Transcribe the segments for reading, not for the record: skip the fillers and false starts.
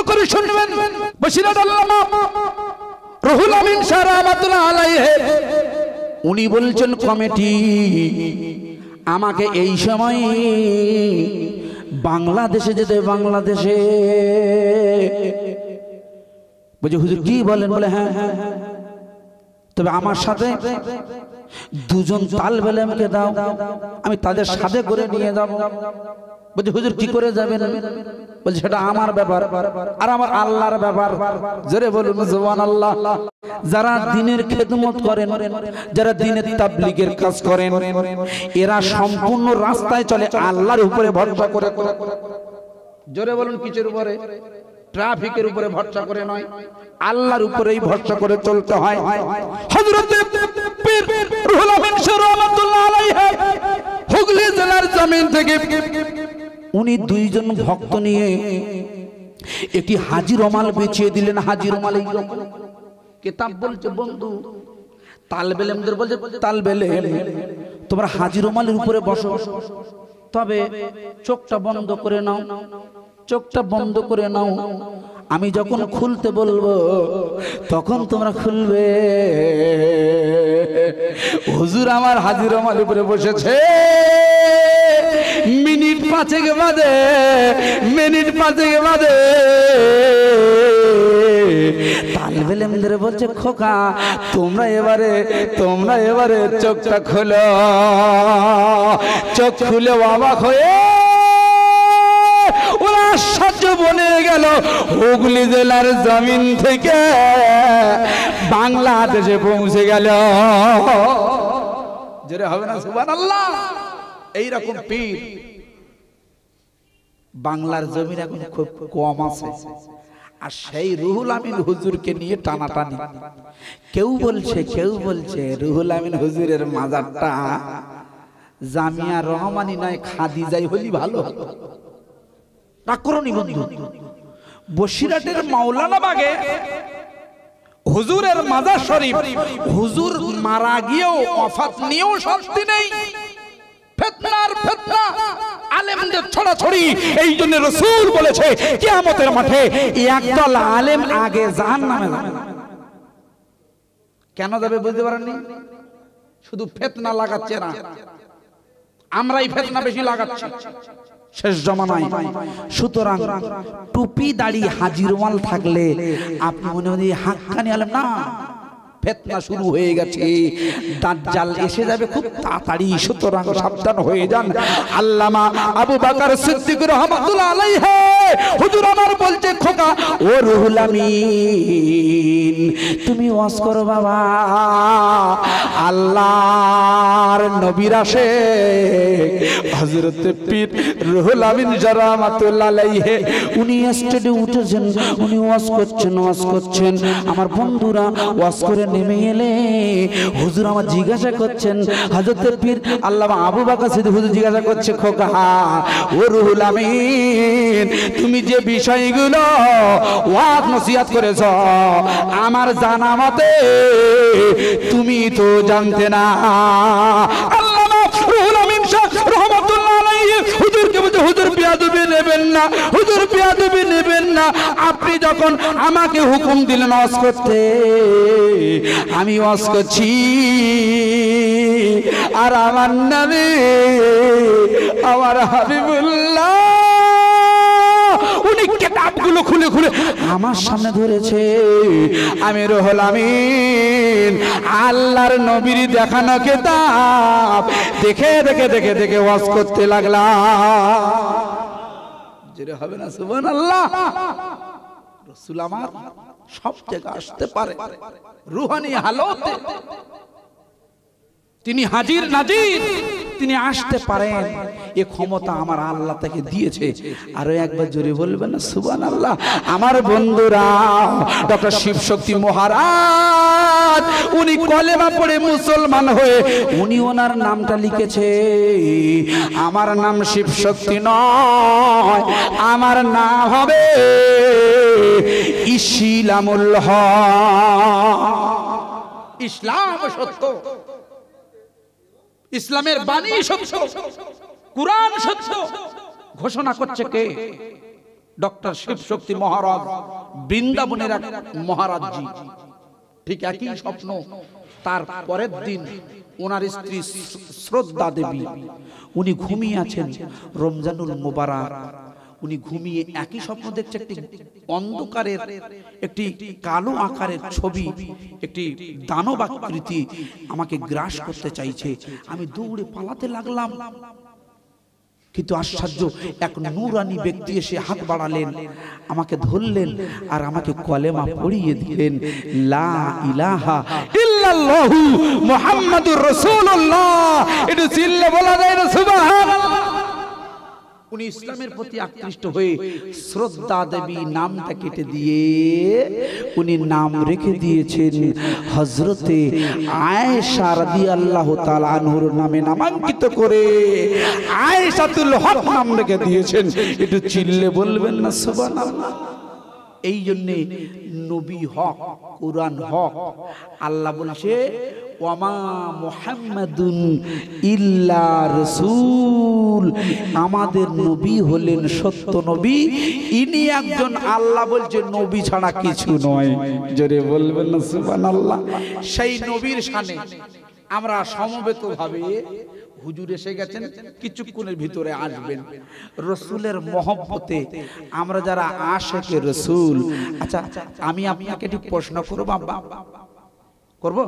করে শুনবেন বসিরহাট আল্লামা রুহুল আমিন শাহ রাহমাতুল্লাহ আলাইহি উনি বলছেন কমিটি আমাকে এই সময় বাংলাদেশে যেতে বাংলাদেশে বুঝে হুজুর কি বলেন বলে হ্যাঁ তবে আমার সাথে দুজন তালেবে ইলমকে দাও আমি তাদের সাথে করে নিয়ে যাব বলছে হুজুর কি করে যাবেন বলছে সেটা আমার ব্যাপার আর আমার আল্লাহর ব্যাপার জোরে বলুন সুবহানাল্লাহ যারা দ্বীনের খেদমত করেন যারা দ্বীনের তাবলীগের কাজ করেন এরা সম্পূর্ণ রাস্তায় চলে আল্লাহর উপরে ভরসা করে জোরে বলুন কিসের উপরে ট্রাফিকের উপরে ভরসা করে নয় আল্লাহর উপরেই ভরসা করে চলতে হয় হযরত পীর রুহুল আমিন শাহ রাহমাতুল্লাহ আলাইহি হুগলি জেলার জমিন থেকে উনি দুইজন ভক্ত নিয়ে একটি হাজী রুমাল বিছিয়ে দিলেন হাজী রুমাল এই কিতাব বলছে বন্ধু তালেবে ইলমদের বলছে তালেবে ইলম তোমরা হাজী রুমালের উপরে বসো তবে চোখটা বন্ধ করে নাও চোখটা বন্ধ করে নাও আমি যখন খুলতে বলবো তখন তোমরা খুলবে হুজুর আমার হাজী রুমালের উপরে বসেছে মিনিট পাঁচেক বাদে তালেবে ইলমদের বলছে খোকা তোমরা এবারে চোখটা খোলো চোখ খুলে অবাক হয়ে ওরা আশ্চর্য বনে গেল হুগলি জেলার জমিন থেকে বাংলাদেশে পৌঁছে গেল জোরে হবে না সুবহানাল্লাহ এইরকম পীর বাংলার জমিন এখন খুব কম আছে আর সেই রুহুল আমিন হুজুরকে নিয়ে টানাটানি কেউ বলছে রুহুল আমিন হুজুরের মাজারটা জামিয়া রহমানি নয় খাদিজাই হলি ভালো রাকরনি বন্ধু বসিরহাটের মাওলানা বাগে হুজুরের মাজার শরীফ হুজুর মারা গিয়েও ওয়াফাত নিয়েও শান্তি নেই ফিতনা আলেমদের ছড়াছড়ি এই জন্য রাসূল বলেছে কিয়ামতের মাঠে একদল আলেম আগে জাহান্নামে যাবে কেন যাবে বুঝতে পারেননি শুধু ফিতনা লাগাচ্ছে না আমরাই ফিতনা বেশি লাগাচ্ছি শেষ জামানায় সুতরাং টুপি দাড়ি হাজী রুমাল থাকলে আপনি মনে হয় হাক্কানি আলেম না ফিতনা শুরু হয়ে গেছে দাজ্জাল এসে যাবে খুব তাড়াতাড়ি সুতরাং সাবধান হয়ে যান আল্লামা আবু বকর সিদ্দিক রাহমাতুল্লাহ আলাইহি হুজুর আমার বলছে খোকা ও রুহুল আমিন তুমি ওয়াজ করো বাবা আল্লাহর নবীর আসে হযরত পীর রুহুল আমিন রাহমাতুল্লাহ আলাইহি উনি স্টেজে উঠেছেন উনি ওয়াজ করছেন আমার বন্ধুরা ওয়াজ করে নেমে এলে হুজুর আমার জিজ্ঞাসা করছেন হযরত পীর আল্লামা আবু বকর সিদ্দিক হুজুর জিজ্ঞাসা করছে খোকা ও রুহুল আমিন তুমি যে বিষয়গুলো ওয়াজ নসিহত করেছো আমার জানা মতে তুমি তো জানতে না আল্লামা রুহুল আমিন শাহ রাহমাতুল্লাহ আলাইহি হুজুরকে বলছে হুজুর বেয়াদবি নেবেন না আপনি যখন আমাকে হুকুম দিলেন ওয়াজ করতে আমি ওয়াজ করছি আর আমার নবী আমার হাবিবুল্লাহ উনি কিতাবগুলো খুলে আমার সামনে ধরেছে আমি রুহুল আমিন আল্লাহর নবীর দেখানো কিতাব দেখে ওয়াজ করতে লাগলাম যেটা হবে না সুবহানাল্লাহ রাসূল আমার সব জায়গায় আসতে পারে রুহানি হালতে তিনি হাজির নাজির তিনি আসতে পারেন এই ক্ষমতা আমার আল্লাহ তাকে দিয়েছে আর একবার জোরে বলবেন না সুবহানাল্লাহ আমার বন্ধুরা ডক্টর শিবশক্তি মহারাজ উনি কলেমা পড়ে মুসলমান হয়ে উনি ওনার নামটা লিখেছে আমার নাম শিবশক্তি নয় আমার নাম হবে ইসলামুল হক ইসলাম সত্য ইসলামের বাণী সত্য কুরআন সত্য ঘোষণা করছে কে ডক্টর শিব শক্তি মহারাজ বৃন্দাবনের এক মহারাজজি, ঠিক একই স্বপ্ন। তার পরের দিন ওনার স্ত্রী শ্রদ্ধা দেবী, উনি ঘুমিয়ে আছেন রমজানুল মুবারক, উনি ঘুমিয়ে একই স্বপ্ন দেখছে। একটি অন্ধকারের একটি কালো আকারের ছবি, একটি দানব আকৃতি আমাকে গ্রাস করতে চাইছে। আমি দৌড়ে পালাতে লাগলাম, কিন্তু আশ্চর্য, এক নূরানি ব্যক্তি এসে হাত বাড়ালেন, আমাকে ধরলেন আর আমাকে কলেমা পড়িয়ে দিলেন, লা ইলাহা ইল্লাল্লাহু মুহাম্মাদুর রাসূলুল্লাহ। এটা চিল্লে বলা যায় না সুবহানাল্লাহ। উনি ইসলামের প্রতি আকৃষ্ট হয়ে শ্রদ্ধা দেবী নামটা কেটে দিয়ে উনি নাম রেখে দিয়েছেন হযরতে আয়েশা রাদিয়াল্লাহু তাআলা আনহার নামে নামাঙ্কিত করে আয়েশাতুল হক নাম রেখে দিয়েছেন। একটু চিল্লে বলবেন না সুবহানাল্লাহ। এই জন্যে নবী হক, কুরআন হক। আল্লাহ বলছে ওয়ামা মুহাম্মাদুন ইল্লা রাসূল, আমাদের নবী হলেন সত্য নবী, ইনি একজন, আল্লাহ বলছে নবী ছাড়া কিছু নয়। জোরে বলবেন না সুবহানাল্লাহ। সেই নবীর শানে আমরা সমবেতভাবে, হুজুর এসে গেছেন, কিছুক্ষণের ভিতরে আসবেন, রসুলের মহব্বতে আমরা যারা আশিকে রসুল। আচ্ছা, আমি আপনাকে একটি প্রশ্ন করব, করব?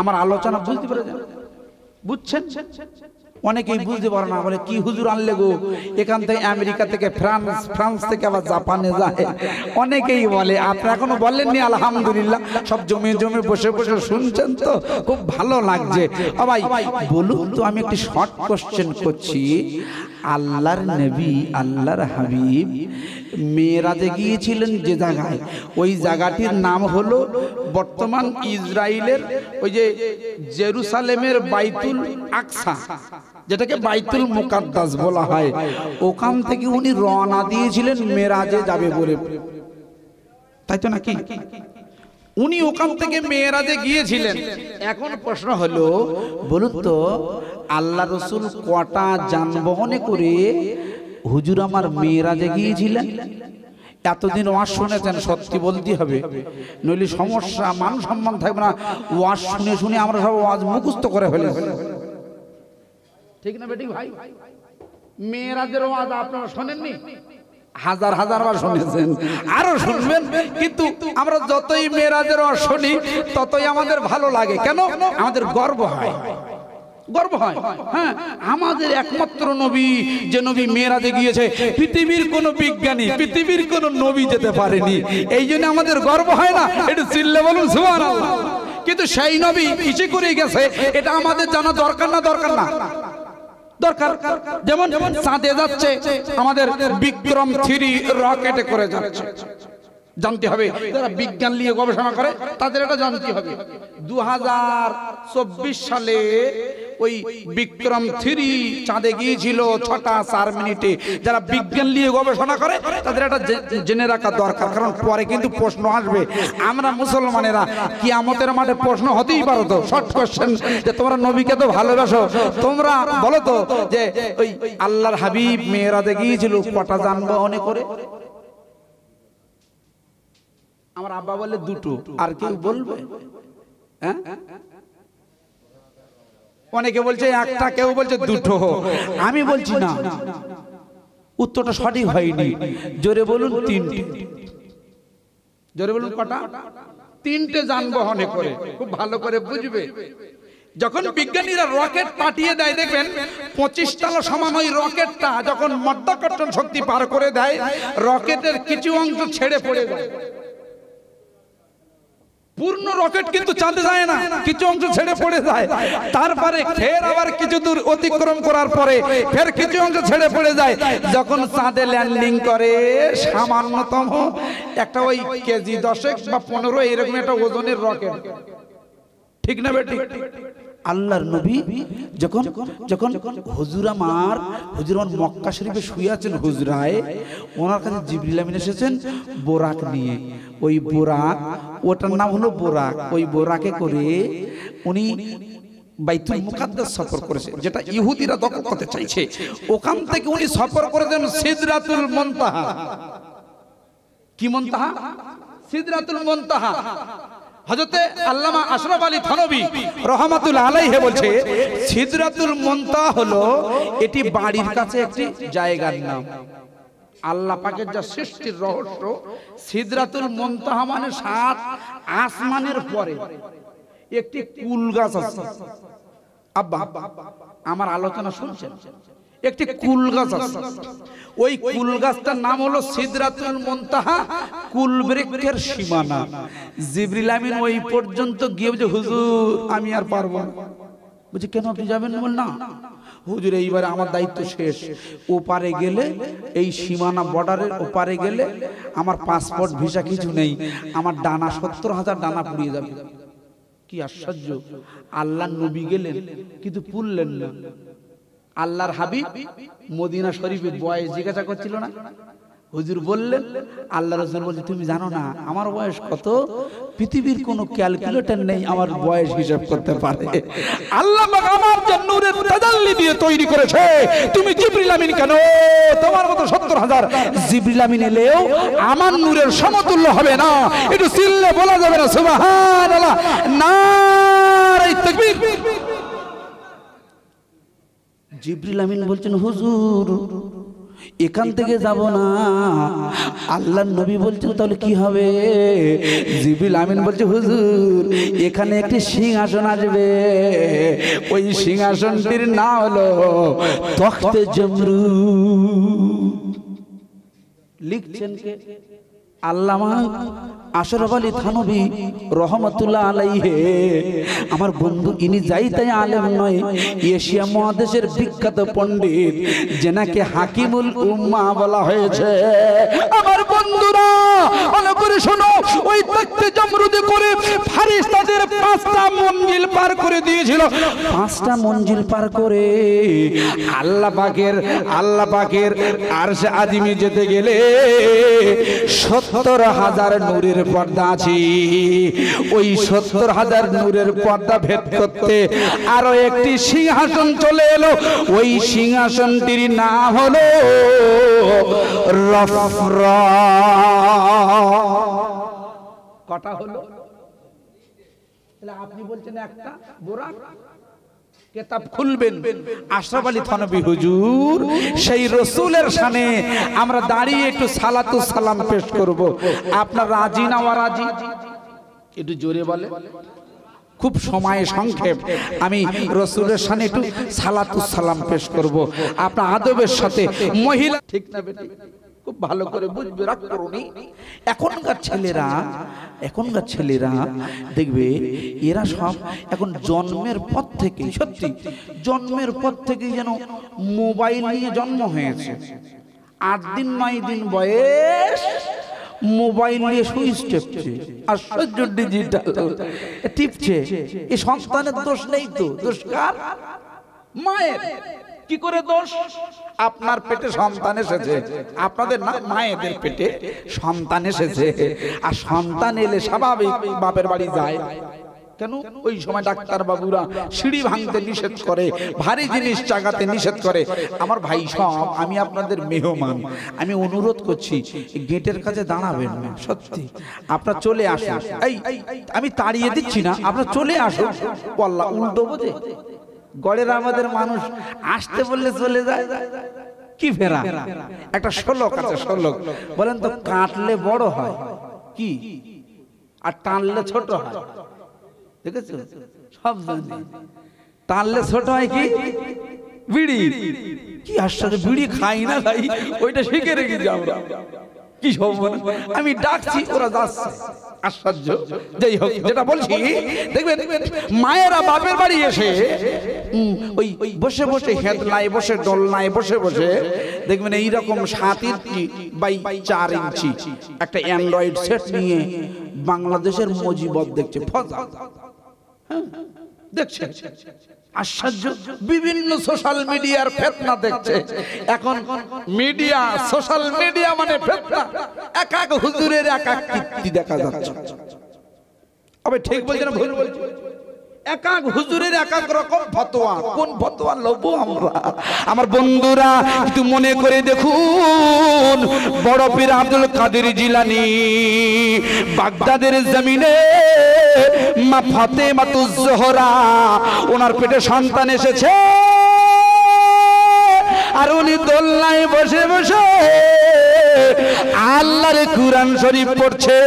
আমার আলোচনা বুঝতে পেরেছেন? বুঝছেন? অনেকেই বুঝতে পারে না, বলে কি হুজুর আনলে গো, এখান থেকে আমেরিকা থেকে ফ্রান্স থেকে আবার জাপানে যায়। অনেকেই বলে, আপনারা এখনো বলেননি আলহামদুলিল্লাহ, সব জমে জমে বসে বসে শুনছেন তো খুব ভালো লাগছে। ও ভাই বলুন তো, আমি একটি শর্ট কোশ্চেন করছি, আল্লাহর নবী আল্লাহর হাবিব মেরাজে গিয়েছিলেন যে জায়গায়, ওই জায়গাটির নাম হলো বর্তমান ইসরায়েলের ওই যে জেরুসালেমের বাইতুল আকসা, যেটাকে বাইতুল মুকাদ্দাস বলা হয়। ওখান থেকে উনি রওনা দিয়েছিলেন মেরাজে যাবে বলে, তাই তো নাকি? উনি ওখান থেকে মেরাজে গিয়েছিলেন। এখন প্রশ্ন হলো, বলুন তো আল্লাহ রসুল কটা যানবাহনে করে হুজুর আমার মেরাজে গিয়েছিলেন? এতদিন ওয়াজ শুনেছেন, সত্যি বলতে হবে, নইলে সমস্যা, মান সম্মান থাকবে না। ওয়াজ শুনে শুনে আমরা সব ওয়াজ মুখস্থ করে ফেলেছি, ঠিক না বেটি ভাই? মেরাজের ওয়াজ আপনারা শোনেননি? হাজার হাজার বার শুনেছেন, আরো শুনবেন। কিন্তু আমরা যতই মেরাজের ওয়াজ শুনি ততই আমাদের ভালো লাগে। কেন? আমাদের গর্ব হয়, গর্ব হয়। হ্যাঁ, আমাদের একমাত্র নবী, যে নবী মেরাজে গিয়েছে, পৃথিবীর কোন বিজ্ঞানী, পৃথিবীর কোন নবী যেতে পারেনি। এই জন্য আমাদের গর্ব হয় না? একটু চিল্লে বলুন সুবহানাল্লাহ। কিন্তু সেই নবী কিসে করে গেছে এটা আমাদের জানা দরকার না? দরকার না? দরকার। যেমন চাঁদে যাচ্ছে, আমাদের বিক্রম 3 রকেটে করে যাচ্ছে, জানতে হবে। যারা বিজ্ঞান নিয়ে গবেষণা করে তাদের এটা জানতে হবে। 2024 সালে ওই বিক্রম 3 চাঁদে গিয়েছিল 6টা 4 মিনিটে। যারা বিজ্ঞান নিয়ে গবেষণা করে তাদের এটা জেনে রাখা দরকার, কারণ পরে কিন্তু প্রশ্ন আসবে। আমরা মুসলমানেরা কিয়ামতের মাঠে প্রশ্ন হতেই পারো তো, শর্ট কোশ্চেন, যে তোমরা নবীকে তো ভালোবাসো, তোমরা বলো তো যে ওই আল্লাহর হাবিব মেরাজে গিয়েছিল কটা যানবাহনে করে? আমার আব্বা বলে 2টো। আর কেউ বলবে? হ্যাঁ, অনেকে বলছে 1টা, কেউ বলছে 2টো। আমি বলছি না, উত্তরটা সঠিক হয়নি। জোরে বলুন 3টে। জোরে বলুন কটা? 3টে যানবাহনে করে। খুব ভালো করে বুঝবে। যখন বিজ্ঞানীরা রকেট পাঠিয়ে দেয়, দেখবেন 25 তলা সমান ওই রকেটটা যখন মাধ্যাকর্ষণ শক্তি পার করে দেয়, রকেটের কিছু অংশ ছেড়ে পড়ে যায়। পূর্ণ রকেট কিন্তু চাঁদে যায় না, কিছু অংশ ছেড়ে পড়ে যায়। তারপরে ফের আবার কিছু দূর অতিক্রম করার পরে ফের কিছু অংশ ছেড়ে পড়ে যায়। যখন চাঁদে ল্যান্ডিং করে, সামান্যতম একটা ওই কেজি 10 বা 15 এরকম একটা ওজনের রকেট, ঠিক না বেটি? আল্লাহর নবী যখন যখন হুজুর আমার মক্কা শরীফে শুয়ে আছেন হুজরায়, ওনার কাছে জিবরিল আমিন এসেছেন বোরাক নিয়ে। ওই বোরাক, ওটার নাম হলো বোরাক। ওই বোরাকে করে উনি বাইতুল মুকাদ্দাস সফর করেছে, যেটা ইহুদিরা দখল করতে চাইছে। ওখান থেকে উনি সফর করেছেন সিদরাতুল মুনতাহা। কি মুনতাহা? সিদরাতুল মুনতাহা। হযরতে আল্লামা আশরাফ আলী থানভী রাহমাতুল্লাহ আলাইহি বলছে সিদরাতুল মুনতাহা হলো এটি বাড়ির কাছে একটি জায়গার নাম। আল্লাহ পাকের যা সৃষ্টির রহস্য, সিদরাতুল মুনতাহা মানে 7 আসমানের পরে একটি কুল গাছ আছে। আব্বা আমার আলোচনা শুনছেন? একটি কুল গাছ আছে, ওই কুল গাছটার নাম হলো সিদরাতুল মুনতাহা, কুল বৃক্ষের সীমানা। জিবরিল আমিন ওই পর্যন্ত গিয়ে বলছে হুজুর আমি আর পারবো না। বলছে কেন আপনি যাবেন? বল না হুজুর এইবারে আমার দায়িত্ব শেষ। ওপারে গেলে এই সীমানা বর্ডারের ওপারে গেলে আমার পাসপোর্ট ভিসা কিছু নেই, আমার ডানা 70,000 ডানা পুড়িয়ে যাবে। কি আশ্চর্য! আল্লাহর নবী গেলেন কিন্তু পুরলেন না। আল্লাহর হাবিব মদিনা শরীফে বয়স জিজ্ঞাসা করছিল না, হুজুর বললেন, আল্লাহ রাসূল বলছে তুমি জানো না আমার বয়স কত? পৃথিবীর কোনো ক্যালকুলেটর নেই আমার বয়স হিসাব করতে পারে। আল্লাহ পাক আমার জন্য নূরের তাজাল্লি দিয়ে তৈরি করেছে। তুমি জিবরিল আমিন কেন? তোমার মতো 70,000 জিবরিল আমিন এলেও আমার নূরের সমতুল্য হবে না। একটু চিল্লে বলা যাবে না সুবহানাল্লাহ, নারে তাকবীর। জিবরিল আমিন বলছেন হুজুর এখান থেকে যাব না। আল্লাহর নবী বলছেন তাহলে কি হবে? জিবরিল আমিন বলছে হুজুর এখানে একটি সিংহাসন আসবে, ওই সিংহাসনটির নাম হলো তখতে জমরুদ। লিখছেন কে? আল্লামা আশরাফ আলী থানভী রহমাতুল্লাহ আলাইহি। আমার বন্ধু ইনি যাই তাই আলেম নয়, এশিয়া মহাদেশের বিখ্যাত পণ্ডিত, যেনাকে হাকিমুল উম্মাহ বলা হয়েছে। আমার বন্ধুরা ভালো করে শোনো, ওই তখতে জমরুদে করে ফেরেশতাদের 5টা মঞ্জিল পার করে দিয়েছিল। 5টা মঞ্জিল পার করে আল্লাহ পাকের আরশে আজিমে যেতে গেলে 70,000 নূরের পর্দা আছে। ওই 70,000 নূরের পর্দা ভেদ করতে আরো একটি সিংহাসন চলে এলো। ওই সিংহাসনটির নাম হলো রফরা। কটা হলো? আপনি বলছেন একটা, বোরাক কিতাব খুলবেন আশরাফ আলী থানভী হুজুর সেই রাসূলের শানে আমরা দাঁড়িয়ে একটু সালাতু সালাম পেশ করব। আপনার রাজি না ওয়ারাজি? একটু জোরে বলে। খুব সময় সংক্ষেপ, আমি রাসূলের শানে একটু সালাতু সালাম পেশ করব। আপনার আদবের সাথে মহিলা ঠিক না বেটি? খুব ভালো করে বুঝবে, রাগ করুনি। এখনকার ছেলেরা দেখবে এরা সব এখন জন্মের পর থেকে, সত্যি জন্মের পর থেকে যেন মোবাইল নিয়ে জন্ম হয়েছে। 8 দিন 9 দিন বয়স মোবাইল নিয়ে সুইচ টিপছে, আশ্চর্য ডিজিটাল টিপছে। এই সন্তানের দোষ নেই তো, দোষ কার? মায়ের। কি করে দোষ? আপনার পেটে সন্তান এসেছে, আপনাদের না, মায়েদের পেটে সন্তান এসেছে। আর সন্তান এলে স্বাভাবিক বাপের বাড়ি যায়। কেন? ওই সময় ডাক্তার বাবুরা সিঁড়ি ভাঙতে নিষেধ করে, ভারী জিনিস চাগাতে নিষেধ করে। আমার ভাই সব, আমি আপনাদের মেহমান, আমি অনুরোধ করছি গেটের কাছে দাঁড়াবেন না। সত্যি আপনারা চলে আসুন। এই আমি তাড়িয়ে দিচ্ছি না, আপনারা চলে আসুন। আল্লাহ উল্টো বোঝে। গড়ের আমাদের মানুষ আসতে বললে চলে যায়। কি ফেরা? একটা শ্লোক আছে, শ্লোক বলেন তো, কাটলে বড় হয় কি আর টানলে ছোট হয়। দেখেছো? সব জানি। টানলে ছোট হয় কি? বিড়ি। কি আশ্চর্য! বিড়ি খাই না খাই ওইটা শিখে রেখেছি আমরা। কি সব আমি ডাকছি, ওরা যাচ্ছে। আশ্চর্য। যাই হোক, যেটা বলছি, দেখবেন মায়েরা বাপের বাড়ি এসে ওই বসে বসে হেদলায় বসে, দোলনায় বসে বসে দেখবেন এইরকম 7 ইঞ্চি বাই 4 ইঞ্চি একটা অ্যান্ড্রয়েড সেট নিয়ে বাংলাদেশের মুজিবত দেখছে। দেখছে আশ্চর্য, বিভিন্ন সোশ্যাল মিডিয়ার ফিতনা দেখছে। এখন মিডিয়া, সোশ্যাল মিডিয়া মানে ফিতনা। এক এক হুজুরের এক এক কীর্তি দেখা যাচ্ছে। আবে ঠিক বলছেন না ভুল বলছেন? এক এক হুজুরের এক এক রকম ফতোয়া, কোন ফতোয়া লব আমরা? আমার বন্ধুরা একটু মনে করে দেখুন, বড় পীর আব্দুল কাদের জিলানী বাগদাদের জমিনে মা ফাতেমাতুজ জোহরা ওনার পেটে সন্তান এসেছে, আর উনি দোলনায় বসে বসে আল্লাহর কুরআন শরীফ পড়ছে।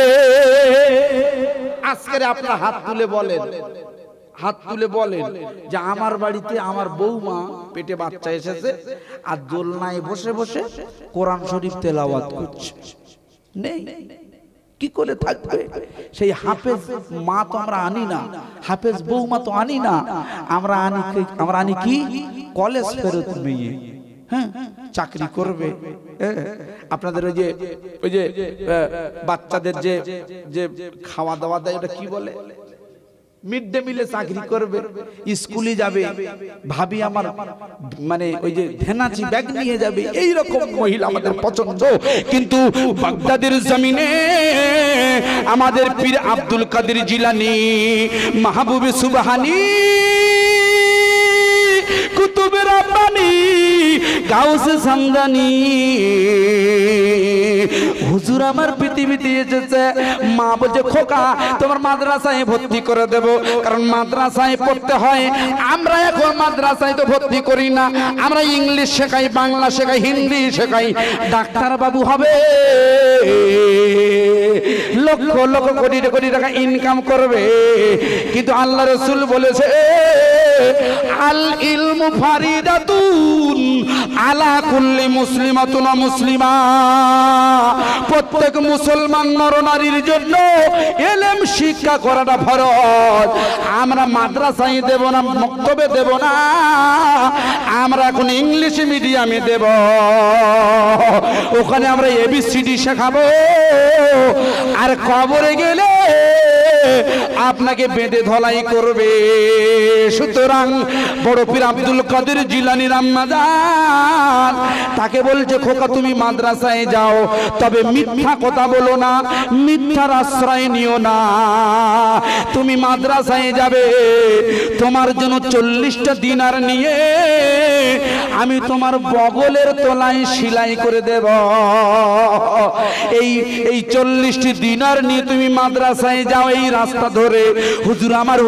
আজকে আপনারা হাত তুলে বলেন, হাত তুলে বলেন যে আমার বাড়িতে আমার বৌমা পেটে বাচ্চা এসেছে আর দোলনায় বসে বসে কোরআন শরীফ তেলাওয়াত করছে। নেই, কি করে থাকবে? সেই হাফেজ মা তো আমরা আনি না, হাফেজ বৌমা তো আনি না, আমরা আনি কি কলেজ ফেরত মেয়ে, হ্যাঁ চাকরি করবে। আপনাদের ওই যে বাচ্চাদের যে খাওয়া দাওয়া দেয় ওটা কি বলে, মিড ডে মিলে চাকরি করবে, স্কুলে যাবে, ভাবি আমার মানে ওই যে ধেনাচি ব্যাগ নিয়ে যাবে, এই রকম মহিলা আমাদের পছন্দ। কিন্তু বাগদাদের জমিনে আমাদের পীর আব্দুল কাদের জিলানী, মাহবুবে সুবহানী, কুতুবে রাব্বানী, গাউসে সামদানি হুজুর আমার পৃথিবীতে এসেছে। মা বলছে খোকা তোমার মাদ্রাসায় ভর্তি করে দেব, কারণ মাদ্রাসায় পড়তে হয়। আমরা এখন মাদ্রাসায় তো ভর্তি করি না, আমরা ইংলিশ শেখাই, বাংলা শেখাই, হিন্দি শেখাই। ডাক্তার বাবু হবে, লক্ষ লক্ষ কোটি কোটি টাকা ইনকাম করবে। কিন্তু আল্লাহ রাসূল বলেছে আল ইলমু ফারিদাতুন আলা কুল্লি মুসলিমাতুন ওয়া মুসলিমা, প্রত্যেক মুসলমান নরনারীর জন্য ইলম শিক্ষা করাটা ফরজ। আমরা মাদ্রাসায় দেব না, মক্তবে দেব না, আমরা এখন ইংলিশ মিডিয়ামে দেব। ওখানে আমরা এবিসিডি শেখাবো, আর কবরে গেলে আপনাকে বেঁধে ধলাই করবে। সুতরাং বড় পীর আব্দুল কাদের জিলানী রাম্মাজান তাকে বলছে খোকা তুমি মাদ্রাসায় যাও, তবে মিথ্যা কথা বলো না, মিথ্যার আশ্রয় নিও না। তুমি মাদ্রাসায় যাবে, তোমার জন্য 40টা দিনার নিয়ে আমি তোমার বগলের তলায় সেলাই করে দেব। এই 40টি দিনার নিয়ে তুমি মাদ্রাসায় যাও, এই রাস্তা ধরে হুজুর আমার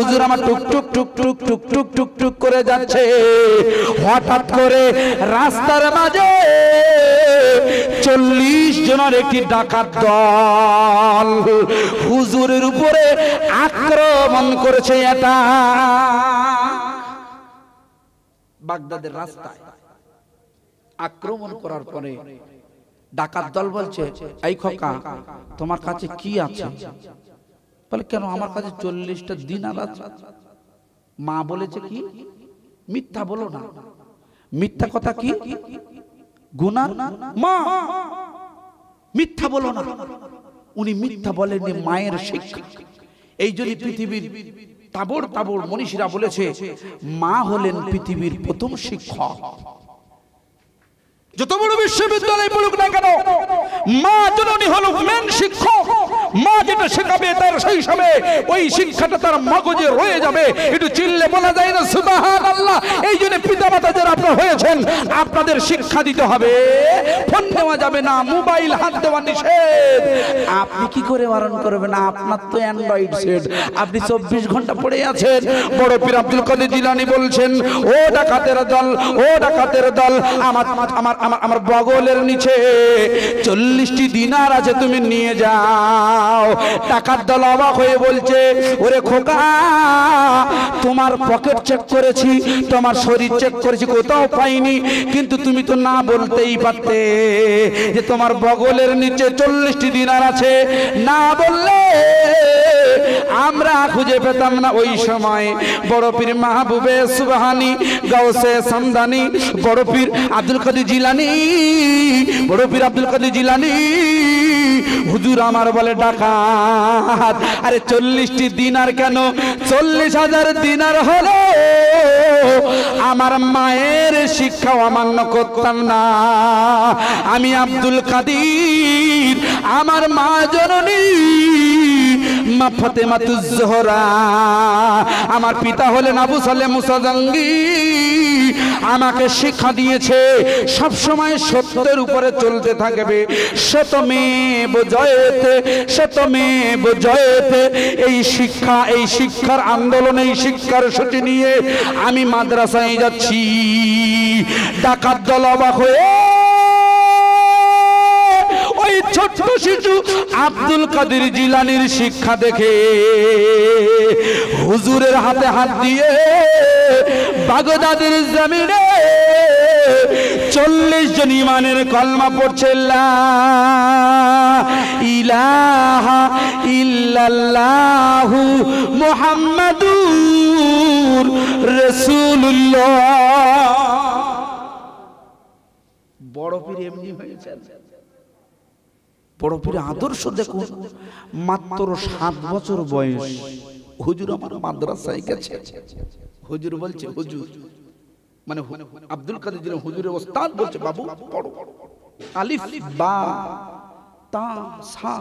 টুক টুক টুক টুক টুক টুক টুক টুক করে যাচ্ছে। হঠাৎ করে রাস্তার মাঝে 40 জনের একটি ডাকাত দল হুজুরের উপরে আক্রমণ করেছে। এটা বাগদাদের রাস্তায় আক্রমণ করার পরে ডাকাত দল বলছে এই খোকা তোমার কাছে কি আছে? বলে কেন আমার কাছে 40টা দিনার আছে। মা বলেছে কি মিথ্যা বলো না, মিথ্যা কথা কি গুনাহ, মা মিথ্যা বলো না। উনি মিথ্যা বলেননি, মায়ের শিক্ষা। এই জন্য পৃথিবীর তাবড় তাবড় মনীষীরা বলেছে মা হলেন পৃথিবীর প্রথম শিক্ষক। যত বড় বিশ্ববিদ্যালয় পড়ুক না কেন, মা জননী হলো মেন শিক্ষক। মা যেটা শেখাবে তার শৈশবে ওই শিক্ষাটা তার মগজে রয়ে যাবে। একটু চিল্লে বলা যায় না সুবহানাল্লাহ? এই জন্য পিতামাতা যারা আপনারা হয়েছেন আপনাদের শিক্ষা দিতে হবে। ফোন নেওয়া যাবে না, মোবাইল হাত দেওয়া নিষেধ। আপনি কি করে বারণ করবেন? আপনার তো অ্যান্ড্রয়েড সেট, আপনি 24 ঘন্টা পড়ে আছেন। বড় পীর আব্দুল কাদের জিলানী বলছেন ও ডাকাতের দল, ও ডাকাতের দল, আমার বগলের নিচে 40টি দিনার আছে, তুমি নিয়ে যাও। টাকার দল অবাক হয়ে বলছে ওরে খোকা তোমার পকেট চেক করেছি, তোমার শরীর চেক করেছি, কোথাও পাইনি। কিন্তু তুমি তো না বলতেই পারতে যে তোমার বগলের নিচে 40টি দিনার আছে। না বললে আমরা খুঁজে পেতাম না। ওই সময় বড় পীর মাহবুবে সুবহানী, গাউসে সামদানি, বড় পীর আব্দুল কাদের জিলানী, বড় পীর আব্দুল কাদের জিলানী হুজুর আমার বলে ডাকাত। আরে 40টি দিনার কেন, 40,000 দিনার হলো আমার মায়ের শিক্ষা অমান্য করতাম না। আমি আব্দুল কাদের আমার মা জননী মা ফাতেমাতুজ জোহরা। আমার পিতা হলেন আবু সালেহ মুসা জাহাঙ্গীর। আমাকে শিক্ষা দিয়েছে সব সময় সত্যের উপরে চলতে থাকবে। সতমেব জয়তে, সতমেব জয়তে। এই শিক্ষা, এই শিক্ষার আন্দোলন, এই শিক্ষার সূচি নিয়ে আমি মাদ্রাসায় যাচ্ছি। ডাকাত দল অবাক হয়ে ওই ছোট্ট শিশু আব্দুল কাদের জিলানীর শিক্ষা দেখে হুজুরের হাতে হাত দিয়ে বাগদাদের জমিনে 40 জন ইমানের কলমা পড়ছে। লা ইলাহা ইল্লাল্লাহু মুহাম্মাদুর রাসূলুল্লাহ। বড় পীর এমনি হয়েছে। বড় পীর আদর্শ দেখুন। মাত্র 7 বছর বয়স হুজুর আমার মাদ্রাসায় গেছে। হুজুর বলছে, হুজুর মানে আব্দুল কাদের জিলানী হুজুরের ওস্তাদ বলছে, বাবু পড়ো। আলিফ বা তা সা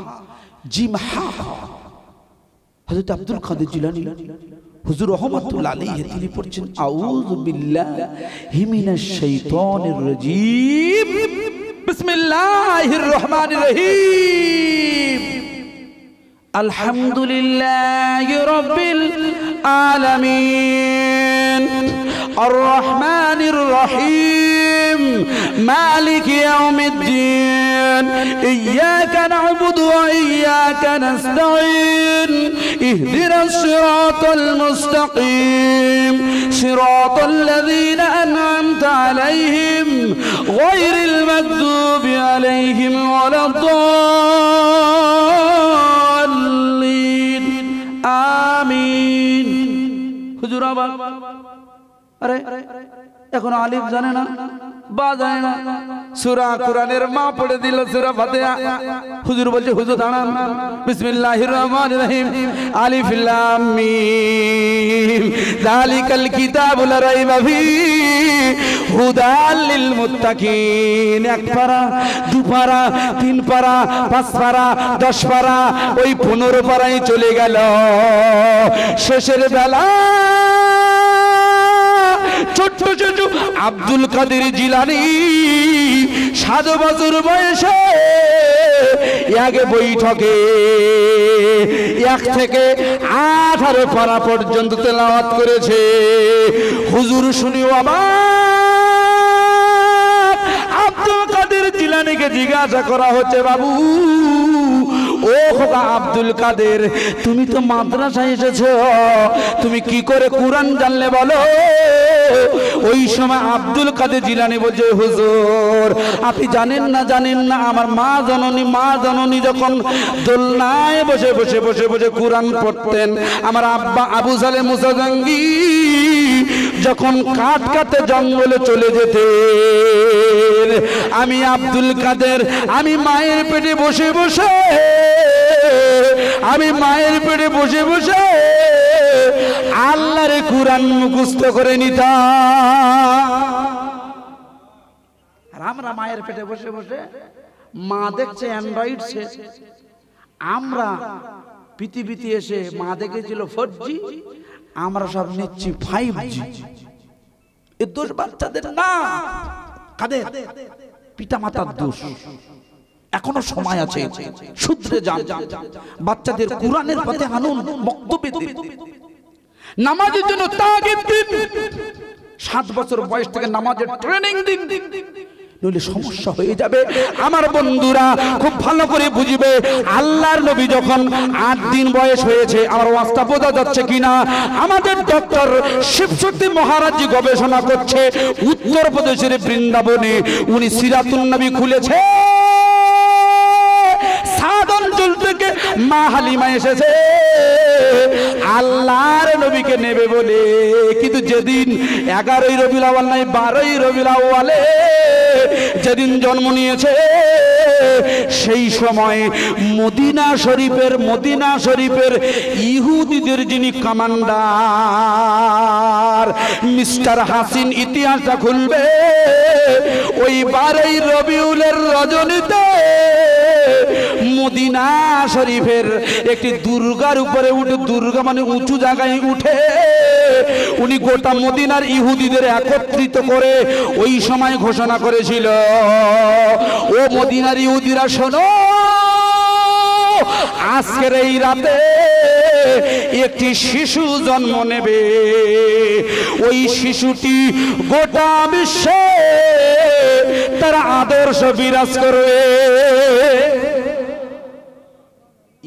জিম হা। হযরত আব্দুল কাদের জিলানী হুজুর রহমাতুল্লাহ আলাইহি তিনি পড়ছেন, আউযু বিল্লাহি মিনাশ শাইতানির রাজীম, বিসমিল্লাহির রহমানির রহিম, আলহামদুলিল্লাহি রাব্বিল আলামিন, আর রহমানির রহিম, মালিক ইয়াউমিদ্দিন, ইয়াকা না'বুদু ওয়া ইয়াকা নাস্তাঈন, ইহদিনাস সিরাতাল মুস্তাকিম, সিরাতাল লাযীনা আন'আমতা আলাইহিম গায়রিল মাগদুবি আলাইহিম ওয়ালাদ-দাল্লিন। আমিন। হুজুর আবার আরে এখন আলিফ জানে না, বা জানে না। সূরা কোরআনের মা পড়ে দিল সূরা ফাতিহা। হুজুর বলছে, হুজুর দাঁড়ান, বিসমিল্লাহির রহমানির রহিম, আলিফ লাম মিম, যালিকাল কিতাবু লা রাইবা ফীহি হুদাল লিল মুত্তাকিন। 1 পারা, 2 পারা, 3 পারা, 5 পারা, 10 পারা, ওই 15 পারায় চলে গেল। শেষের বেলা ছোট্ট ছোট আব্দুল কাদের জিলানী 7 বছর বয়সে এক বৈঠকে 1 থেকে 18 পারা পর্যন্ত তেলাওয়াত করেছে। হুজুর শুনিও আমার আব্দুল কাদের জিলানীকে জিজ্ঞাসা করা হচ্ছে, বাবু ও খোকা আব্দুল কাদের, তুমি তো মাদ্রাসায় এসেছো, তুমি কি করে কোরআন জানলে বলো? ওই সময় আব্দুল কাদের জিলানী বলছে, হুজুর আপনি জানেন না, আমার মা জননী যখন দোলনায় বসে বসে বসে বসে কোরআন পড়তেন, আমার আব্বা আবু সালেহ মুসা জাহাঙ্গীর যখন কাঠ কাটতে জঙ্গলে চলে যেতেন, আমি আব্দুল কাদের আমি মায়ের পেটে বসে বসে আল্লাহর কুরআন মুখস্থ করে নিতাম। আর আমরা মায়ের পেটে বসে বসে, মা দেখছে অ্যান্ড্রয়েড সেট, আমরা পৃথিবীতে এসে মা দেখেছিল 4G, আমরা সব নিচ্ছি 5G। এর দোষ বাচ্চাদের না, কাদের? পিতা মাতার দোষ। এখনো সময় আছে, শুধরে যান, বাচ্চাদের কোরআনের পথে আনুন, বক্তব্য দিন, নামাজের জন্য তাগিদ দিন। 7 বছর বয়স থেকে নামাজের ট্রেনিং দিন, নইলে সমস্যা হয়ে যাবে। আমার বন্ধুরা খুব ভালো করে বুঝবে, আল্লাহর নবী যখন 8 দিন বয়স হয়েছে, আমার ওয়াজটা বোঝা যাচ্ছে কিনা? আমাদের ডক্টর শিবশক্তি মহারাজ গবেষণা করছে উত্তরপ্রদেশের বৃন্দাবনে, উনি সিরাতুন নবী খুলেছে। অঞ্চল থেকে মা হালিমা এসেছে আল্লাহর নবীকে নেবে বলে, কিন্তু যেদিন 11ই রবিউল আউয়াল নাই 12ই রবিউল আউয়ালে যেদিন জন্ম নিয়েছে, সেই সময় মদিনা শরীফের ইহুদিদের যিনি কমান্ডার মিস্টার হাসিন ইতিহাসটা খুলবে, ওই 12ই রবিউলের রজনীতে মদিনা শরীফের একটি দুর্গার উপরে উঠে, দুর্গা মানে উঁচু জায়গায় উঠে উনি গোটা মদিনার ইহুদিদের একত্রিত করে ওই সময় ঘোষণা করেছিল, ও মদিনার ইহুদিরা শোনো, আজকের এই রাতে একটি শিশু জন্ম নেবে, ওই শিশুটি গোটা বিশ্বে তার আদর্শ বিরাজ করবে।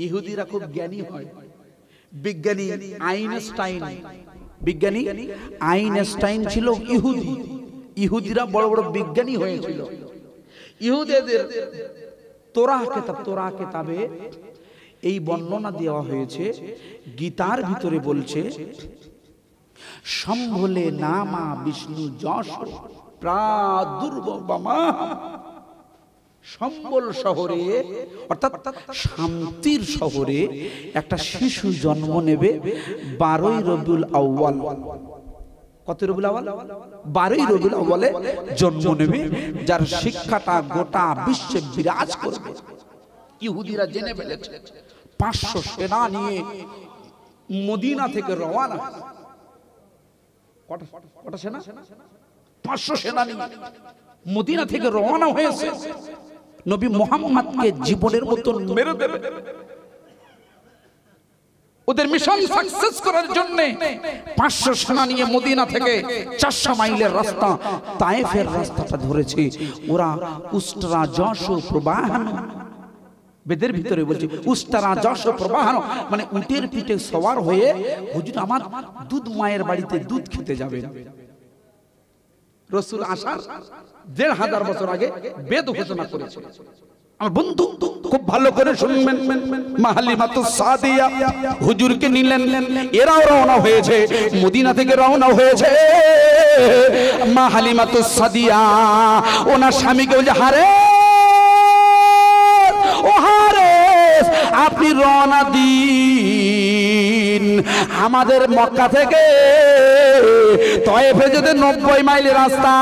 ইহুদিরা খুব জ্ঞানী হয়, বিজ্ঞানী আইনস্টাইন, বিজ্ঞানী আইনস্টাইন ছিল ইহুদি, ইহুদিরা বড় বড় বিজ্ঞানী হয়েছিল। ইহুদিদের তোরা কেতাবে এই বর্ণনা দেওয়া হয়েছে, গীতার ভিতরে বলছে, সম্ভলে নামা বিষ্ণু যশ প্রাদুর্ভবমা। সম্বল শহরে অর্থাৎ শান্তির শহরে একটা শিশু জন্ম নেবে 12ই রবিউল আউয়াল। কত রবিউল আউয়াল? 12ই রবিউল আউয়ালে জন্ম নেবে, যার শিক্ষাটা গোটা বিশ্বে বিরাজ করবে। ইহুদিরা জেনে ফেলেছে, 500 সেনা নিয়ে মদিনা থেকে রওনা। কটা সেনা? 500 সেনা নিয়ে মদিনা থেকে রওনা হয়েছে নবী মুহাম্মদকে জীবনের মতো মেরে দেবে। ওদের মিশন সাকসেস করার জন্য 500 সেনা নিয়ে মদিনা থেকে 400 মাইলের রাস্তা তায়েফের রাস্তাটা ধরেছে। ওরা উস্তারা যশ প্রবাহন, বেদের ভিতরে বলছে উস্তারা যশ প্রবাহন মানে উটের পিঠে সওয়ার হয়ে হুজুর আমার দুধ মায়ের বাড়িতে দুধ খেতে যাবেন। রাসূল আসার 1500 বছর আগে বেদ ঘোষণা করেছে। আমার বন্ধু খুব ভালো করে শুনবেন, মা হালিমাতুস সাদিয়া হুজুরকে নিলেন, এরাও রওনা হয়েছে, মদিনা থেকে রওনা হয়েছে। মা হালিমাতুস সাদিয়া ওনার স্বামীকে বলছে, হারে ও হারে, আপনি রওনা দিন, আমাদের মক্কা থেকে তয়েফে যেতে 90 মাইলের রাস্তা,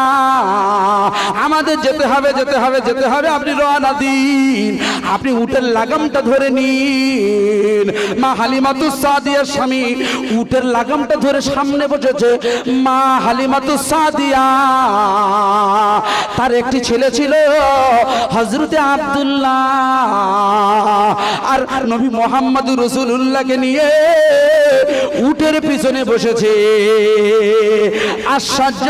আমাদের যেতে হবে, আপনি রওনা দিন, আপনি উটের লাগামটা ধরে নিন। মা হালিমাতুস সাদিয়ার স্বামী উটের লাগামটা ধরে সামনে বসেছে। মা হালিমাতুস সাদিয়া, তার একটি ছেলে ছিল হযরতে আব্দুল্লাহ, আর নবী মুহাম্মদুর রাসূলুল্লাহকে নিয়ে উটের পিছনে বসেছে। আশ্চর্য,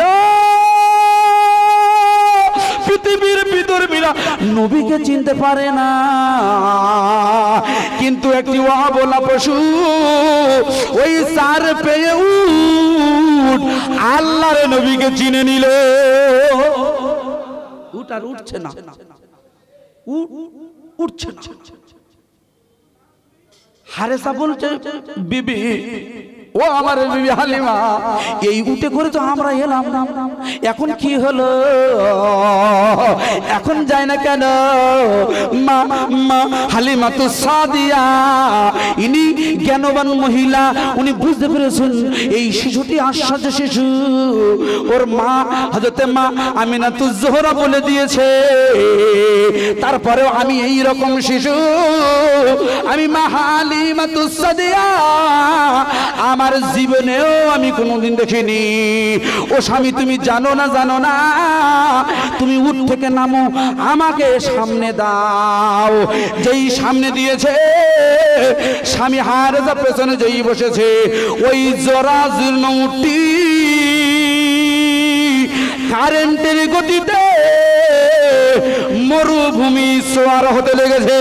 পৃথিবীর বিদর্মীরা নবীকে চিনতে পারে না, কিন্তু একটি অবলা পশু ওই সার পেয়ে উট আল্লাহর নবীকে চিনে নিল। উট আর উঠছে না, উঠছে না। হারেসা বলছে, বিবি ও আমার বিবি হালিমা, এই উটে করে তো আমরা এলাম, এখন কি হলো, এখন যায় না কেন? মা হালিমাতুস সাদিয়া ইনি জ্ঞানবান মহিলা, উনি বুঝতে পেরেছেন এই শিশুটি আশ্চর্য শিশু। ওর মা হযরতে মা আমিনাতুজ জোহরা বলে দিয়েছে, তারপরেও আমি এই রকম শিশু, আমি মা হালিমাতুস সাদিয়া আমার জীবনেও আমি কোনোদিন দেখিনি। ও স্বামী, তুমি জানো না, তুমি উট থেকে নামো, আমাকে সামনে দাও। যেই সামনে দিয়েছে, স্বামী হারেসা পেছনে যেই বসেছে, ওই জরা জীর্ণ উটটি কারেন্টের গতিতে মরুভূমি সোয়ার হতে লেগেছে।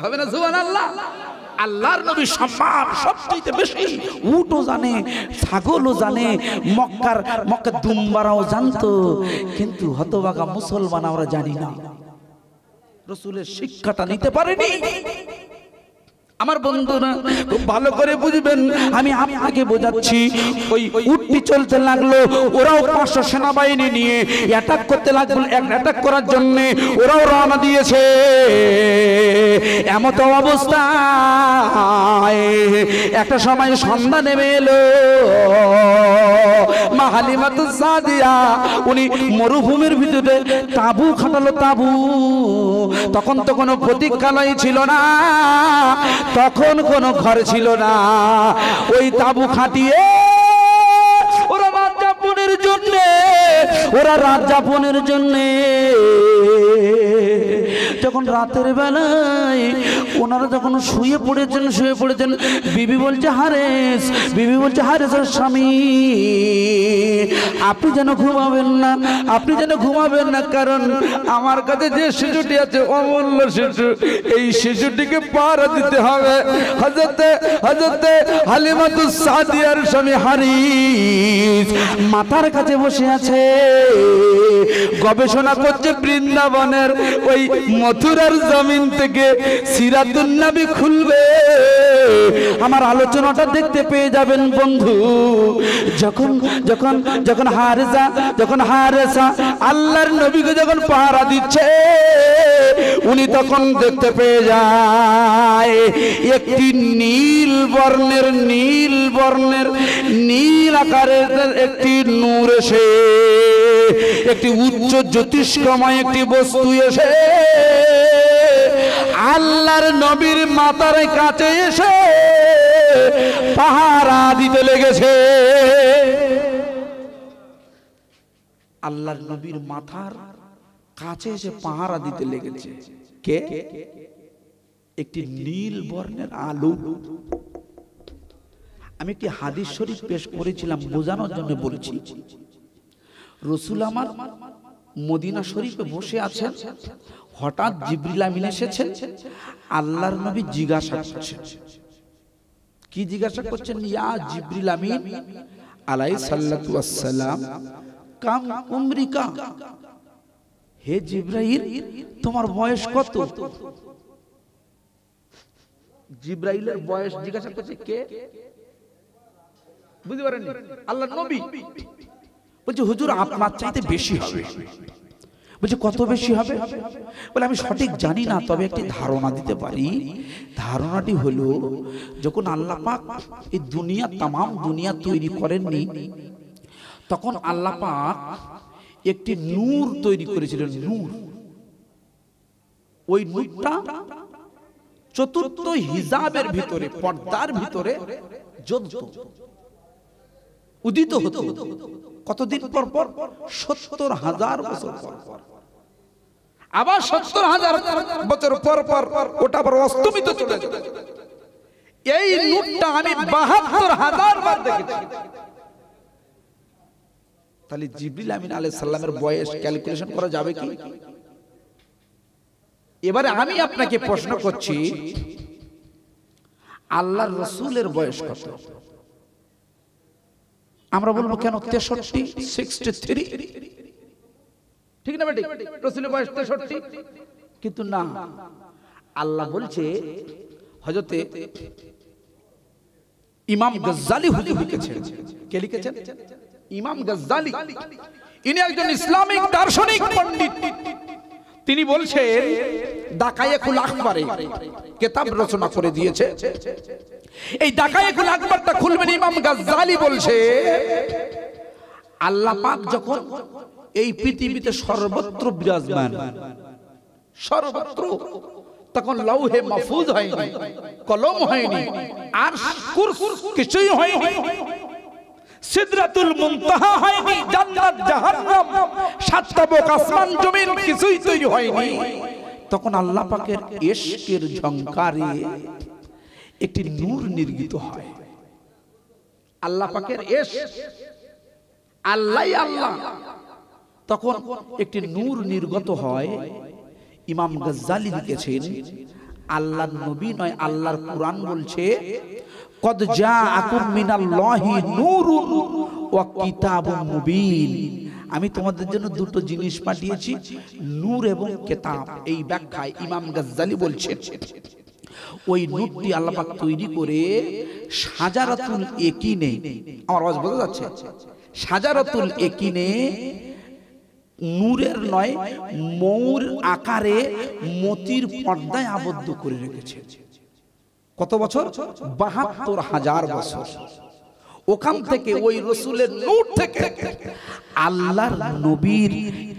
হবে না সুবহানাল্লাহ? আল্লাহর নবী সম্মান সবচেয়ে বেশি উটও জানে, ছাগলও জানে, মক্কা দুম্বারাও জানতো, কিন্তু হতভাগা মুসলমান আমরা জানি না, রাসূলের শিক্ষাটা নিতে পারেনি। আমার বন্ধুরা খুব ভালো করে বুঝবেন, আমি আপনাকে বোঝাচ্ছি। ওই উটটি চলতে লাগলো, ওরাও 500 সেনাবাহিনী নিয়ে অ্যাটাক করতে লাগলো। অ্যাটাক করার জন্য ওরাও রওনা দিয়েছে। এমত অবস্থায় একটা সময় সন্ধ্যা নেমে এলো। মা হালিমাতুস সাদিয়া উনি মরুভূমির ভিতরে তাঁবু খাটালো, তাঁবু। তখন তো কোনো প্রতীক্ষালয় ছিল না, তখন কোনো ঘর ছিল না। ওই তাঁবু খাটিয়ে ওরা রাত যাপনের জন্যে যখন রাতের বেলায় ওনারা যখন শুয়ে পড়েছেন, বিবি বলছে হারেসের স্বামী, আপনি যেন ঘুমাবেন না, কারণ আমার কাছে যে শিশুটি আছে অমূল্য শিশু, এই শিশুটিকে পাহারা দিতে হবে। হযরতে হালিমাতুস সাদিয়ার স্বামী হারিস মাথার কাছে বসে আছে, গবেষণা করছে বৃন্দাবনের ওই মথুরার জমিন থেকে সিরাতুন নবী খুলবে। আমার আলোচনাটা দেখতে পেয়ে যাবেন বন্ধু। যখন হারেসা আল্লাহর নবীকে যখন পাহারা দিচ্ছে, উনি তখন দেখতে পেয়ে যায় একটি নীল বর্ণের নীল আকারের একটি নূর এসে, একটি উচ্চ জ্যোতিষ্কময় একটি বস্তু এসে আল্লাহর নবীর মাথার কাছে এসে পাহারা দিতে লেগেছে। আল্লাহর নবীর মাথার কাছে এসে পাহারা দিতে লেগেছে কে? একটি নীল বর্ণের আলো। আমি একটি হাদিস শরীফ পেশ করেছিলাম, বোঝানোর জন্য বলছি। রাসূল আমার মদিনা শরীফে বসে আছেন, হঠাৎ জিবরিল আমিন এসেছেন। আল্লাহর নবী জিজ্ঞাসা করছেন, কি জিজ্ঞাসা করছেন? ইয়া জিবরিল আমিন আলাইহিস সাল্লাতু ওয়াস সালাম, কাম উমরিকা, হে জিবরাইল তোমার বয়স কত? জিবরাইলের বয়স জিজ্ঞাসা করছে কে? বুঝতে পারেননি? আল্লাহর নবী বলছে হুজুর আপনার চাইতে বেশি হবে। বলছে কত বেশি হবে? বলে আমি সঠিক জানি না, তবে একটি ধারণা দিতে পারি। ধারণাটি হলো, যখন আল্লাহ পাক এই তাম দুনিয়া তৈরি করেননি, তখন আল্লাহ পাক একটি নূর তৈরি করেছিলেন, নূর। ওই নূরটা চতুর্থ হিজাবের ভিতরে, পর্দার ভিতরে জ্বলতো, উদিত হতো। কতদিন পর পর? ৭০,০০০ বছর পর পর। আবার ৭০,০০০ বছর পর পর ওটা আবার অস্তমিত চলে যাবে। এই নূরটা আমি ৭২,০০০ বার দেখেছি। তাহলে জিবরিল আমিন আলাইহিস সালামের বয়স ক্যালকুলেশন করা যাবে কি? এবারে আমি আপনাকে প্রশ্ন করছি, আল্লাহর রাসূলের বয়স কত? আমরা বলবো কেন 63, 63, ঠিক না বেটি? রাসূলের বয়স 63, কিন্তু না, আল্লাহ বলছে, হযরতে ইমাম গজ্জালি হুজুর লিখেছেন। কে লিখেছেন? ইমাম গজ্জালি। ইনি একজন ইসলামিক দার্শনিক পণ্ডিত। তিনি বলছেন, দাকায়েকুল আকবারে কিতাব রচনা করে দিয়েছে। এই দাকায়েকুল আকবারটা খুলবেন, ইমাম গজ্জালি বলছে, আল্লাহ পাক যখন এই পৃথিবীতে সর্বত্র বিরাজমান, সর্বত্র, তখন লৌহে মাহফুজ হয়নি, কলম হয়নি, আর কিছুই হয়নি, সিদরাতুল মুনতাহা হয়নি, জান্নাত জাহান্নাম, সাতটা বুক, আসমান জমিন কিছুই তৈরি হয়নি। তখন আল্লাহ পাকের ইশকের ঝংকারে একটি নূর নির্গিত হয়। আল্লাহ পাকের ইশক, আল্লাহ আল্লাহ, তখন একটি নূর নির্গত হয়। ইমাম গজ্জালি লিখেছেন, আল্লাহর নবী নয়, আল্লাহর কুরআন বলছে, কদ জাআকুম মিনাল্লাহি নূরুন ওয়া কিতাবুম মুবিন। আমি তোমাদের জন্য দুটো জিনিস পাঠিয়েছি, নূর এবং কিতাব। এই ব্যাখ্যায় ইমাম গজ্জালি বলছেন, ওই নূরটি আল্লাহ পাক তৈরি করে শাজারাতুল ইয়াকিনে, আমার আওয়াজ বোঝা যাচ্ছে? শাজারাতুল ইয়াকিনে নূরের নয়, মৌর আকারে মতির পর্দায় আবদ্ধ করে রেখেছে। কত বছর? ৭২,০০০ বছর। ওখান থেকে ওই রসুলের নূর থেকে আল্লাহর নবীর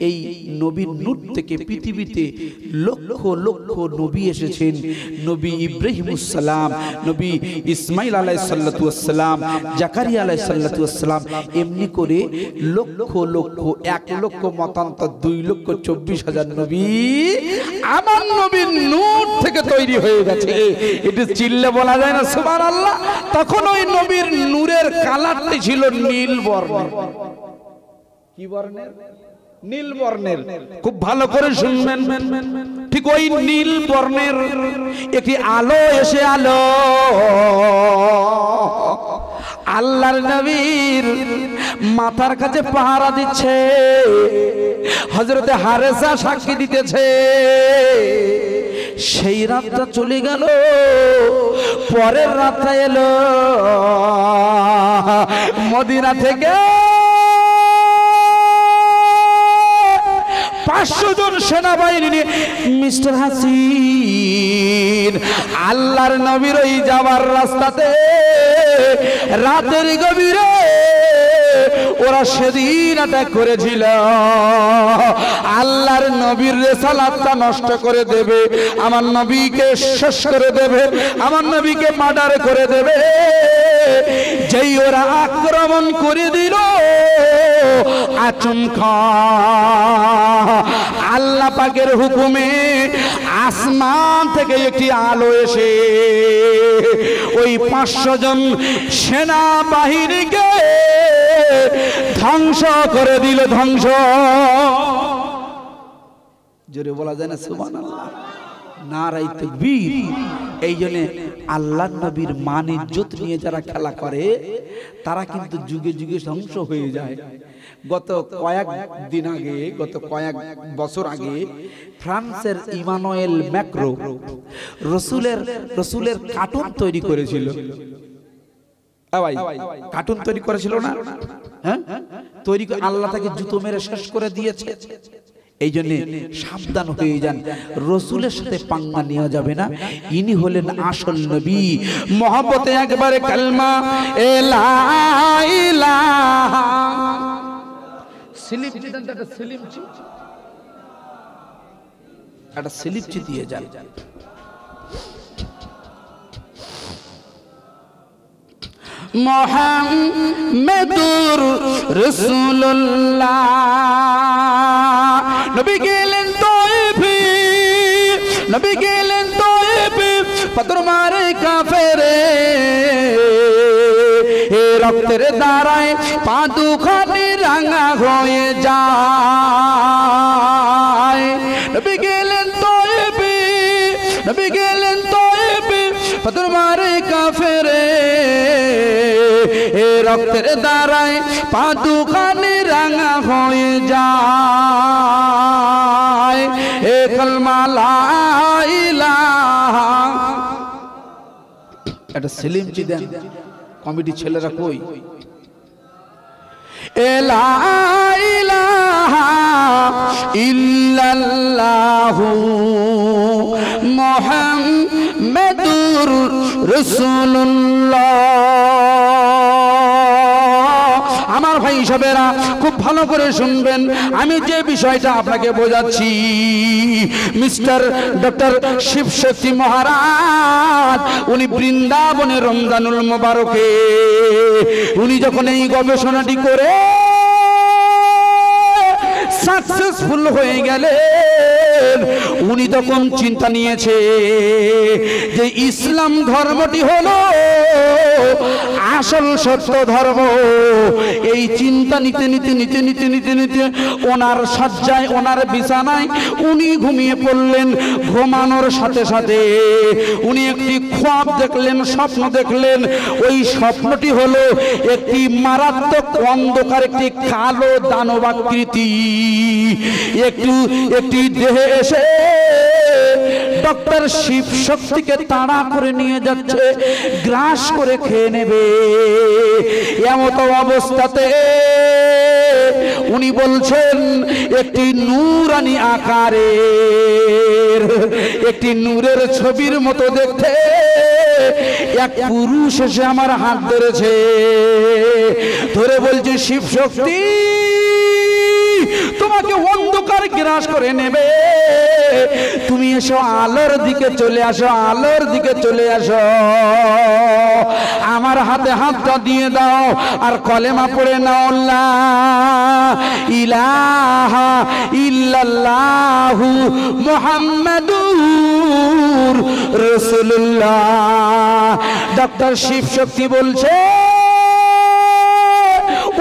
এই নবীর নূর থেকে পৃথিবীতে লক্ষ লক্ষ নবী এসেছেন। নবী ইব্রাহিমুস সালাম, নবী ইসমাইল আলাইহিস সালাতু ওয়াস সালাম, জাকারিয়া আলাইহিস সালাতু ওয়াস সালাম, এমনি করে লক্ষ লক্ষ, ১ লক্ষ মতান্তর ২,২৪,০০০ নবী আমার নবীর নূর থেকে তৈরি হয়ে গেছে। এটা চিল্লে বলা যায় না সুবহানাল্লাহ? তখন ওই নবীর নূরের কালারটি ছিল নীল বর্ণের। কি বর্ণের? নীল বর্ণের। খুব ভালো করে শুনবেন, ঠিক ওই নীল বর্ণের একটি আলো এসে আলো আল্লাহর নবীর মাথার কাছে পাহারা দিচ্ছে। হযরতে হারেসা সাক্ষী দিতেছে। সেই রাতটা চলে গেল, পরের রাতটা এলো। মদিনা থেকে ৫০০ জন সেনাবাহিনী নিয়ে মিস্টার হাসিন আল্লাহর নবীর ওই যাওয়ার রাস্তাতে রাতের গভীরে ওরা সেদিন অ্যাটাক করেছিল। আল্লাহর নবীর রিসালাতটা নষ্ট করে দেবে, আমার নবীকে শেষ করে দেবে, আমার নবীকে মার্ডার করে দেবে। যেই ওরা আক্রমণ করে দিল আচমকা আল্লাহ পাকের হুকুমে আসমান থেকে একটি আলো এসে ওই ৫০০ জন সেনাবাহিনীকে ধ্বংস করে দিল। ধ্বংস। জোরে বলা যায় না সুবহানাল্লাহ? নারায়ে তাকবীর। এই জন্য আল্লাহর নবীর মান ইজ্জত নিয়ে যারা খেলা করে তারা কিন্তু যুগে যুগে ধ্বংস হয়ে যায়। গত কয়েক দিন আগে, গত কয়েক বছর আগে ফ্রান্সের ইমানুয়েল ম্যাক্রো রসুলের কার্টুন তৈরি করেছিল। ভাই কার্টুন তৈরি করেছিল না? হ্যাঁ, তৈরি করে আল্লাহ তাকে জুতো মেরে শেষ করে দিয়েছে। এই জন্য সাবধান হয়ে যান, রসুলের সাথে পাঙ্গা নেওয়া যাবে না। ইনি হলেন আসল নবী। মহব্বতে একবারে কালমা লা ইলাহা স্লিপ দিতেন, একটা স্লিপ দিয়ে যান। মুহাম্মাদুর রাসূলুল্লাহ নবী গেলেন তায়েফে, নবী গেলেন তায়েফে, পাথর মারে কাফেরে রক্তের ধারায় পা দুখানি রাঙা হয়ে যায়। নবী গেলেন তায়েফে, নবী গেলেন তায়েফে, পাথর মারে কাফেরে রক্তের ধারায় পা দুখানি রাঙা হয়ে যায়। এ কালমা লা ইলাহা। একটা সেলিম জি দেন, কমিটি ছেলেরা কই? লা ইলাহা ইল্লাল্লাহু মুহাম্মাদুর রাসূলুল্লাহ। আমার ভাই সবেরা খুব ভালো করে শুনবেন, আমি যে বিষয়টা আপনাকে বোঝাচ্ছি, মিস্টার ডক্টর শিবশক্তি মহারাজ উনি বৃন্দাবনে রমজানুল মোবারকে উনি যখন এই গবেষণাটি করে সাকসেসফুল হয়ে গেলেন, উনি তখন চিন্তা নিয়েছে যে ইসলাম ধর্মটি হলো আসল সত্য ধর্ম। এই চিন্তা নিতে নিতে নিতে নিতে নিতে নিতে ওনার শয্যায়, ওনার বিছানায় উনি ঘুমিয়ে পড়লেন। ঘুমানোর সাথে সাথে উনি একটি খ্বাব দেখলেন, স্বপ্ন দেখলেন। ওই স্বপ্নটি হলো একটি মারাত্মক অন্ধকার, একটি কালো দানবাকৃতি একটি দেহে এসে ডক্টর শিব শক্তিকে তাড়া করে নিয়ে যাচ্ছে, গ্রাস করে খেয়ে নেবে। এমত অবস্থাতে উনি বলছেন, একটি নূরানি আকারের, একটি নূরের ছবির মতো দেখতে এক পুরুষ এসে আমার হাত ধরেছে, ধরে বলছে শিব শক্তি তোমাকে অন্ধকার গ্রাস করে নেবে, তুমি এসো আলোর দিকে চলে আসো, আলোর দিকে চলে আসো। আমার হাতে হাতটা দিয়ে দাও আর কলেমা পড়ে নাও, লা ইলাহা ইল্লাল্লাহু মুহাম্মাদুর রাসূলুল্লাহ। ডক্টর শিব শক্তি বলছে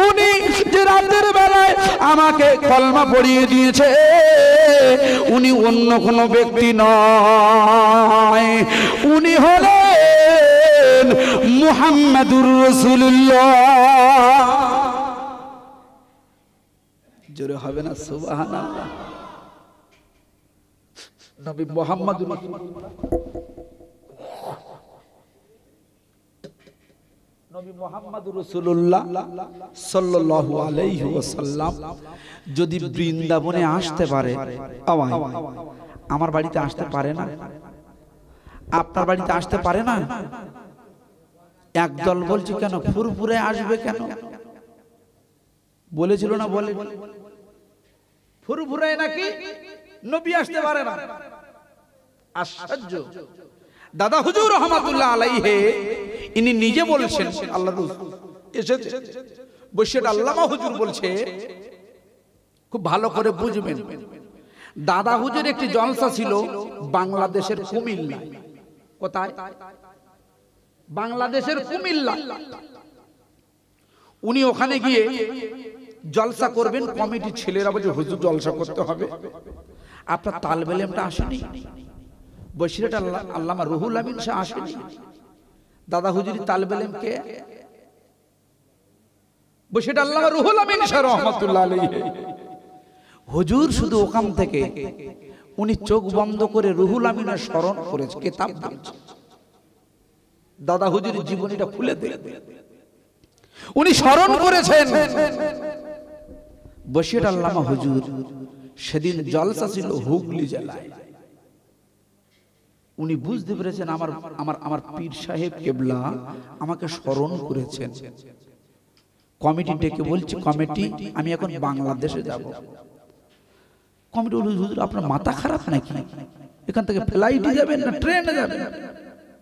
উনি যে রাতের বেলায় আমাকে কলমা পড়িয়ে দিয়েছে উনি অন্য কোনো ব্যক্তি নয়, উনি হলেন মুহাম্মাদুর রাসূলুল্লাহ। জোরে হবে না সুবহানাল্লাহ। নবী মুহাম্মাদুর রাসূলুল্লাহ, নবী মুহাম্মাদুর রাসূলুল্লাহ সাল্লাল্লাহু আলাইহি ওয়াসাল্লাম যদি বৃন্দাবনে আসতে পারে, আমার বাড়িতে আসতে পারে না, আপনার বাড়িতে আসতে পারে না? একদল বলছে কেন ফুরফুরে আসবে কেন? বলেছিল না, বলে ফুরফুরে নাকি নবী আসতে পারে না। আশ্চর্য। দাদা হুজুর রহমাতুল্লাহ আলাইহি ইনি নিজে বলছেন, আল্লাহ রাসূল এসেছে বৈশ্যটা আল্লামা হুজুর বলছে, খুব ভালো করে বুঝবেন। দাদা হুজুর একটি জলসা ছিল বাংলাদেশের কুমিল্লা। কোথায়? বাংলাদেশের কুমিল্লা। উনি ওখানে গিয়ে জলসা করবেন, কমিটির ছেলেরা বলছে হুজুর জলসা করতে হবে। আপনার তালবেলেমটা আসেনি, বৈশিরহাট আল্লামা রুহুল আমিন শাহ আসেনি। দাদা হুজুরি তালবেলেমকে বৈশিরহাট আল্লামা রুহুল আমিন শাহ রহমাতুল্লাহ আলাইহি হুজুর শুধু ওখান থেকে উনি চোখ বন্ধ করে রুহুল আমিনের স্মরণ করেছে, কিতাব দিয়েছে। দাদা হুজুরের জীবনীটা খুলে দেয়, উনি স্মরণ করেছেন। বৈশিরহাট আল্লামা হুজুর সেদিন জলসা ছিল হুগলি জেলায়। উনি বুঝতে পেরেছেন আমার আমার আমার পীর সাহেব কেবলা আমাকে স্মরণ করেছেন। কমিটি ডেকে বলছি, কমিটি আমি এখন বাংলাদেশে যাব। কমিটি বলল হুজুর আপনার মাথা খারাপ নাকি? এখান থেকে ফ্লাইটে যাবেন না ট্রেনে যাবেন?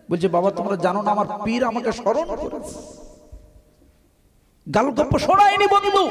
বলছে বাবা তোমরা জানো না আমার পীর আমাকে স্মরণ করেছে। গালগপ্প শোনায়নি বন্ধু,